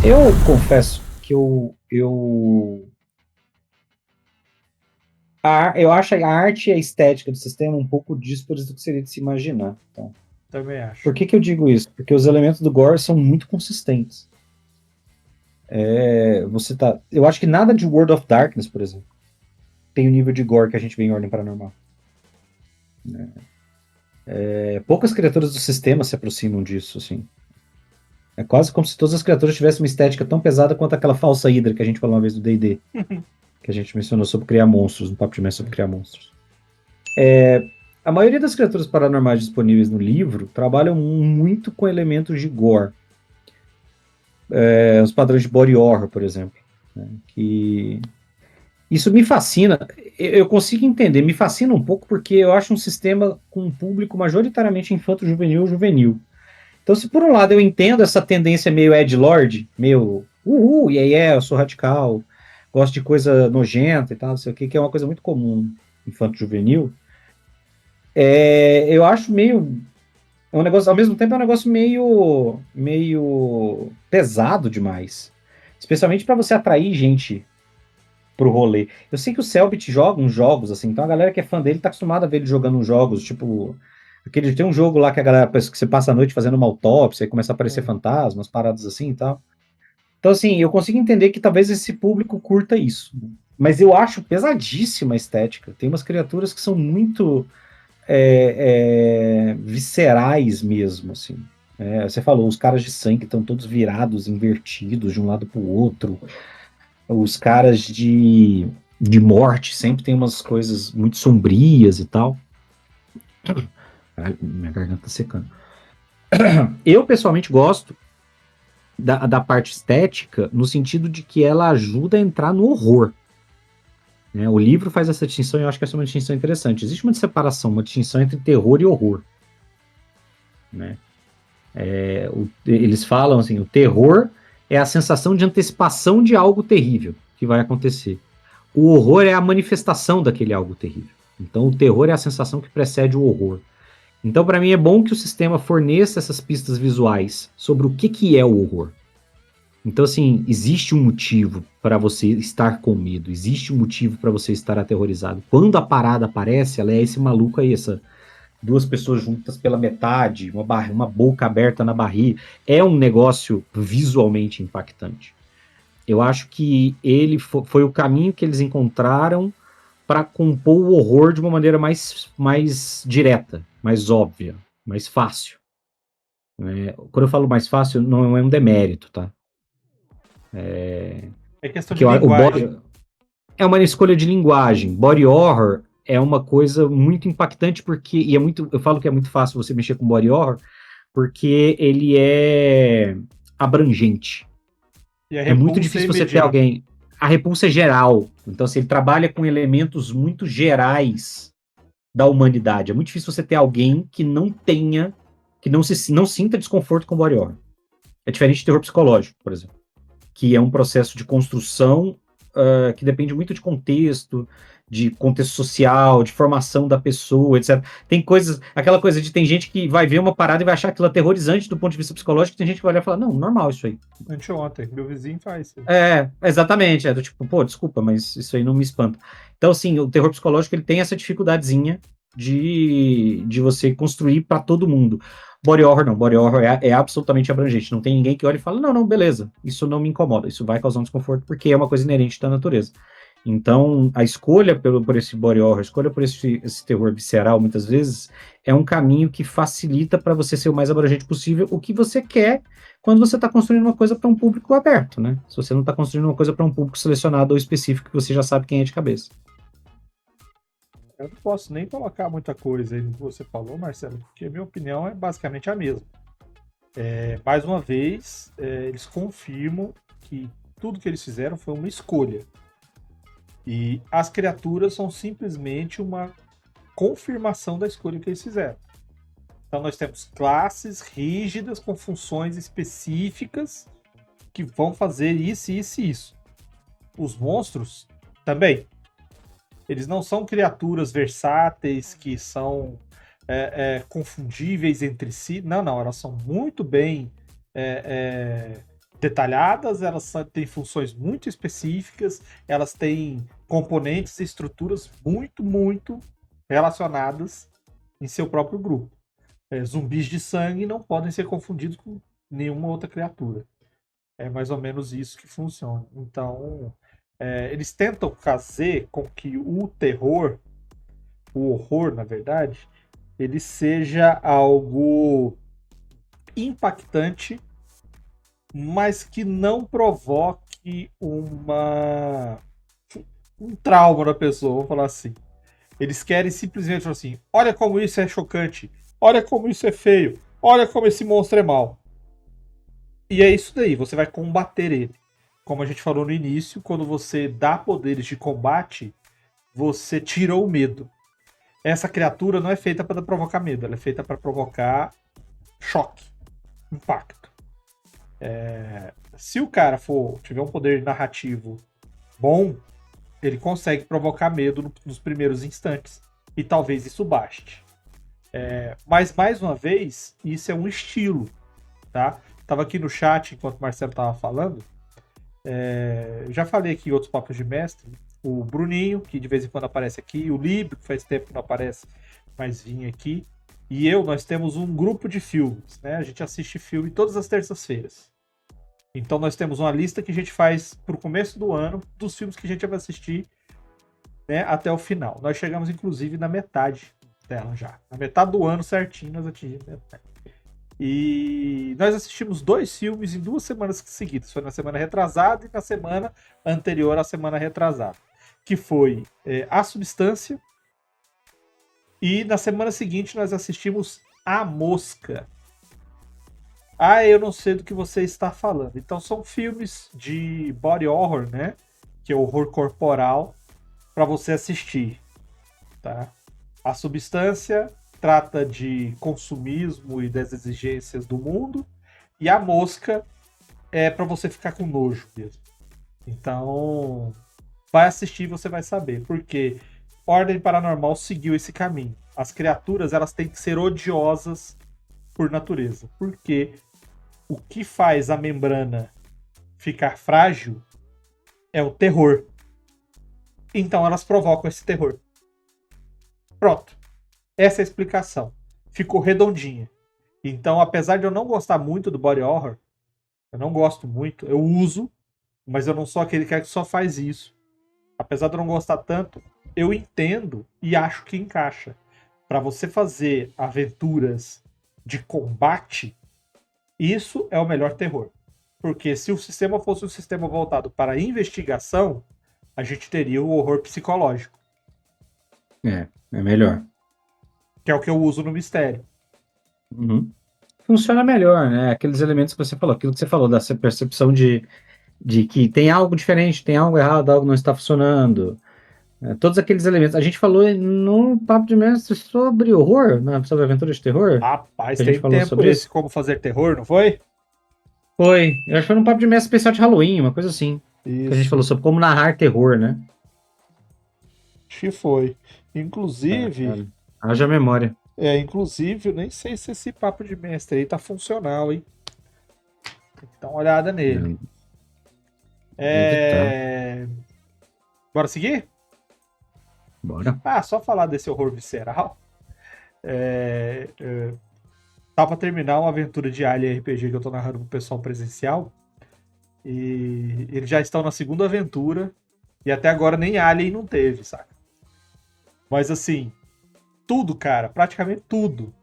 Eu confesso que eu acho a arte e a estética do sistema um pouco díspares do que seria de se imaginar. Então, Também acho. por que eu digo isso? Porque os elementos do gore são muito consistentes. Eu acho que nada de World of Darkness, por exemplo, tem o nível de gore que a gente vê em Ordem Paranormal. Poucas criaturas do sistema se aproximam disso, assim. É quase como se todas as criaturas tivessem uma estética tão pesada quanto aquela falsa hidra que a gente falou uma vez do D&D, que a gente mencionou sobre criar monstros, no Papo de Mestre sobre criar monstros. A maioria das criaturas paranormais disponíveis no livro trabalham muito com elementos de gore. Os padrões de body horror, por exemplo. Né, que isso me fascina. Eu consigo entender, me fascina um pouco porque eu acho um sistema com um público majoritariamente infanto-juvenil juvenil. Então, se por um lado eu entendo essa tendência meio edgelord, meio eu sou radical, gosto de coisa nojenta e tal, não sei o que é uma coisa muito comum infanto-juvenil, eu acho meio. É um negócio, ao mesmo tempo, é um negócio meio pesado demais. Especialmente para você atrair gente pro rolê. Eu sei que o Selbit joga uns jogos, assim, então a galera que é fã dele tá acostumada a ver ele jogando uns jogos, tipo. Tem um jogo lá que a galera que você passa a noite fazendo uma autópsia e começa a aparecer fantasmas, paradas assim e tal. Então, assim, eu consigo entender que talvez esse público curta isso. Mas eu acho pesadíssima a estética. Tem umas criaturas que são muito viscerais mesmo, assim. Você falou, os caras de sangue estão todos virados, invertidos de um lado para o outro. Os caras de morte sempre tem umas coisas muito sombrias e tal. Caralho, minha garganta tá secando. Eu, pessoalmente, gosto da parte estética no sentido de que ela ajuda a entrar no horror. Né? O livro faz essa distinção e eu acho que essa é uma distinção interessante. Existe uma separação, uma distinção entre terror e horror. Né? Eles falam assim, o terror é a sensação de antecipação de algo terrível que vai acontecer. O horror é a manifestação daquele algo terrível. Então, o terror é a sensação que precede o horror. Então, para mim, é bom que o sistema forneça essas pistas visuais sobre o que é o horror. Então, assim, existe um motivo para você estar com medo, existe um motivo para você estar aterrorizado. Quando a parada aparece, ela é esse maluco aí, essa duas pessoas juntas pela metade, uma boca aberta na barriga. É um negócio visualmente impactante. Eu acho que ele foi o caminho que eles encontraram para compor o horror de uma maneira mais direta, mais óbvia, mais fácil. Quando eu falo mais fácil, não é um demérito, tá? É questão Porque de o linguagem. body é uma escolha de linguagem. Body horror é uma coisa muito impactante porque e é muito, eu falo que é muito fácil você mexer com body horror porque ele é abrangente. E a É muito repulsa é difícil você ter imediata. alguém. A repulsa é geral. Então, assim, ele trabalha com elementos muito gerais da humanidade. É muito difícil você ter alguém que não tenha, que não sinta desconforto com body horror. É diferente de terror psicológico, por exemplo, que é um processo de construção que depende muito de contexto social, de formação da pessoa, etc. Tem coisas, aquela coisa de tem gente que vai ver uma parada e vai achar aquilo aterrorizante do ponto de vista psicológico, tem gente que vai olhar e falar, não, normal isso aí. Anteontem, meu vizinho faz isso. Exatamente, do tipo, pô, desculpa, mas isso aí não me espanta. Então, assim, o terror psicológico ele tem essa dificuldadezinha de você construir para todo mundo. Body horror não, body horror é absolutamente abrangente. Não tem ninguém que olhe e fala, não, beleza, isso não me incomoda, isso vai causar um desconforto porque é uma coisa inerente da natureza. Então, a escolha por esse body horror, a escolha por esse terror visceral, muitas vezes, é um caminho que facilita para você ser o mais abrangente possível o que você quer quando você está construindo uma coisa para um público aberto, né? Se você não está construindo uma coisa para um público selecionado ou específico que você já sabe quem é de cabeça. Eu não posso nem colocar muita coisa aí no que você falou, Marcelo, porque a minha opinião é basicamente a mesma. Mais uma vez, eles confirmam que tudo que eles fizeram foi uma escolha. E as criaturas são simplesmente uma confirmação da escolha que eles fizeram. Então nós temos classes rígidas com funções específicas que vão fazer isso, isso e isso. Os monstros também. Eles não são criaturas versáteis que são confundíveis entre si. Não, elas são muito bem detalhadas, elas têm funções muito específicas, elas têm componentes e estruturas muito, muito relacionadas em seu próprio grupo. Zumbis de sangue não podem ser confundidos com nenhuma outra criatura. É mais ou menos isso que funciona. Então, eles tentam fazer com que o terror, o horror, na verdade, ele seja algo impactante, mas que não provoque um trauma na pessoa, vamos falar assim. Eles querem simplesmente falar assim: olha como isso é chocante, olha como isso é feio, olha como esse monstro é mau. E é isso daí, você vai combater ele. Como a gente falou no início, quando você dá poderes de combate, você tira o medo. Essa criatura não é feita para provocar medo, ela é feita para provocar choque, impacto. Se o cara tiver um poder narrativo bom, ele consegue provocar medo nos primeiros instantes. E talvez isso baste. Mas, mais uma vez, isso é um estilo. Tá? Tava aqui no chat, enquanto o Marcelo tava falando. Eu já falei aqui em outros papos de mestre. O Bruninho, que de vez em quando aparece aqui. O Libro, que faz tempo que não aparece, mas vinha aqui. E nós temos um grupo de filmes. Né? A gente assiste filme todas as terças-feiras. Então nós temos uma lista que a gente faz pro começo do ano dos filmes que a gente vai assistir, né, até o final. Nós chegamos, inclusive, na metade dela já. Na metade do ano certinho nós atingimos a metade. E nós assistimos 2 filmes em 2 semanas seguidas. Foi na semana retrasada e na semana anterior à semana retrasada. Que foi A Substância. E na semana seguinte nós assistimos A Mosca. Eu não sei do que você está falando. Então são filmes de body horror, né? Que é horror corporal, para você assistir. Tá? A Substância trata de consumismo e das exigências do mundo. E A Mosca é para você ficar com nojo mesmo. Então, vai assistir e você vai saber. Porque Ordem Paranormal seguiu esse caminho. As criaturas, elas têm que ser odiosas por natureza. Porque o que faz a membrana ficar frágil é o terror. Então elas provocam esse terror. Pronto. Essa é a explicação. Ficou redondinha. Então, apesar de eu não gostar muito do body horror, eu não gosto muito, eu uso, mas eu não sou aquele cara que só faz isso. Apesar de eu não gostar tanto, eu entendo e acho que encaixa. Para você fazer aventuras de combate, isso é o melhor terror. Porque se o sistema fosse um sistema voltado para investigação, a gente teria o horror psicológico. É melhor. Que é o que eu uso no mistério. Uhum. Funciona melhor, né? Aqueles elementos que você falou, aquilo que você falou, dessa percepção de que tem algo diferente, tem algo errado, algo não está funcionando. Todos aqueles elementos. A gente falou no Papo de Mestre sobre horror, né? Sobre aventuras de terror. Rapaz, a gente tem falou tempo sobre esse isso? Como Fazer Terror, não foi? Foi. Eu acho que foi num Papo de Mestre especial de Halloween, uma coisa assim. Que a gente falou Isso. sobre como narrar terror, né? Acho que foi. Inclusive, Haja memória. inclusive, eu nem sei se esse papo de mestre aí tá funcional, hein? Tem que dar uma olhada nele. Deve tá. Bora seguir? Bora. Só falar desse horror visceral. Tá pra terminar uma aventura de Alien RPG que eu tô narrando pro pessoal presencial. E eles já estão na segunda aventura. E até agora nem Alien não teve, saca? Mas assim, tudo, cara, praticamente tudo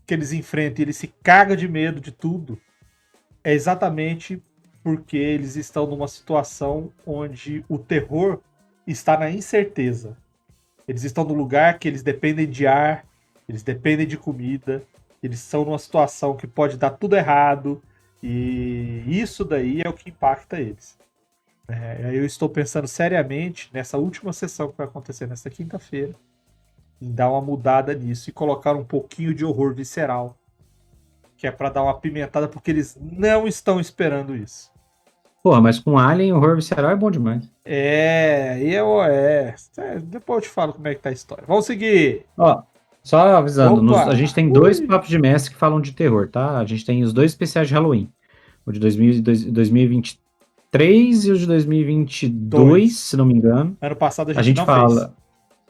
que eles enfrentam e eles se cagam de medo de tudo, é exatamente porque eles estão numa situação onde o terror está na incerteza. Eles estão num lugar que eles dependem de ar, eles dependem de comida, eles estão numa situação que pode dar tudo errado, e isso daí é o que impacta eles. Eu estou pensando seriamente nessa última sessão que vai acontecer nesta quinta-feira, em dar uma mudada nisso e colocar um pouquinho de horror visceral, que é para dar uma pimentada, porque eles não estão esperando isso. Porra, mas com Alien, horror visceral é bom demais. Depois eu te falo como é que tá a história. Vamos seguir! Ó, só avisando, Opa! a gente tem 2 papos de mestre que falam de terror, tá? A gente tem os 2 especiais de Halloween. O de 2023 e o de 2022, se não me engano. Ano passado A gente não fala. fez.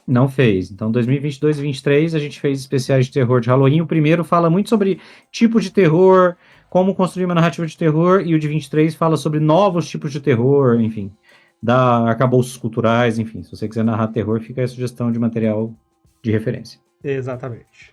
Não fez. Então, 2022 e 2023 a gente fez especiais de terror de Halloween. O primeiro fala muito sobre tipo de terror, como construir uma narrativa de terror, e o de 23 fala sobre novos tipos de terror, enfim, dá arcabouços culturais, enfim. Se você quiser narrar terror, fica aí a sugestão de material de referência. Exatamente.